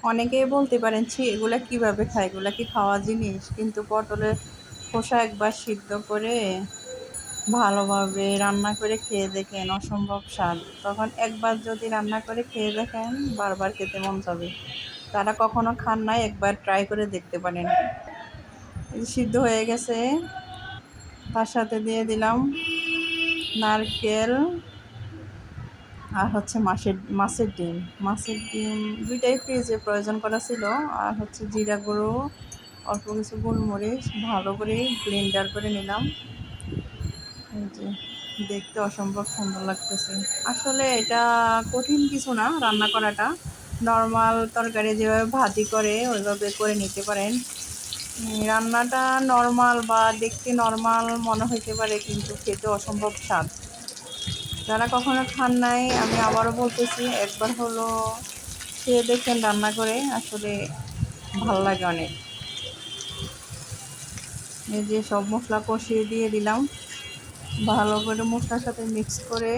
অনেকেই বলতে পারেন, ছি এগুলা কিভাবে খায়, এগুলা কি খাওয়া জিনিস? কিন্তু পটলের খোসা একবার সিদ্ধ করে ভালোভাবে রান্না করে খেয়ে দেখেন, অসম্ভব স্বাদ। তখন একবার যদি রান্না করে খেয়ে দেখেন, বারবার খেতে মন চাবে। যারা কখনো খান নাই, একবার ট্রাই করে দেখতে পারেন। এই যে সিদ্ধ হয়ে গেছে, তার সাথে দিয়ে দিলাম নারকেল আর হচ্ছে মাছের ডিম দুইটাই ফ্রিজে প্রয়োজন করা ছিল। আর হচ্ছে জিরা গুঁড়ো, অল্প কিছু গোলমরিচ, ভালো করে ব্লেন্ডার করে নিলাম। এই যে দেখতে অসম্ভব সুন্দর লাগতেছে। আসলে এটা কঠিন কিছু না রান্না করাটা। নর্মাল তরকারি যেভাবে ভাজি করে ওইভাবে করে নিতে পারেন। রান্নাটা নর্মাল বা দেখতে নর্মাল মনে হইতে পারে, কিন্তু খেতে অসম্ভব স্বাদ। যারা কখনো খান নাই, আমি আবারও বলতেছি, একবার হলো খেয়ে দেখেন রান্না করে, আসলে ভাল লাগে অনেক। এই যে সব মশলা কষিয়ে দিয়ে দিলাম, ভালো করে মশলার সাথে মিক্স করে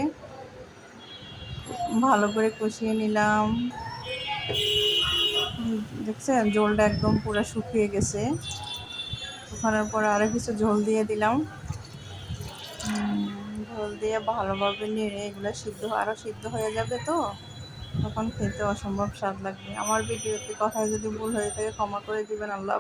ভালো করে কষিয়ে নিলাম। দেখছেন ঝোলটা একদম পুরো শুকিয়ে গেছে। শুকানোর পরে আরও কিছু ঝোল দিয়ে দিলাম। ঝোল দিয়ে ভালোভাবে নেড়ে এগুলো আরও সিদ্ধ হয়ে যাবে, তো তখন খেতে অসম্ভব স্বাদ লাগবে। আমার ভিডিওতে কথায় যদি ভুল হয়ে থাকে ক্ষমা করে দিবেন। আল্লাহ।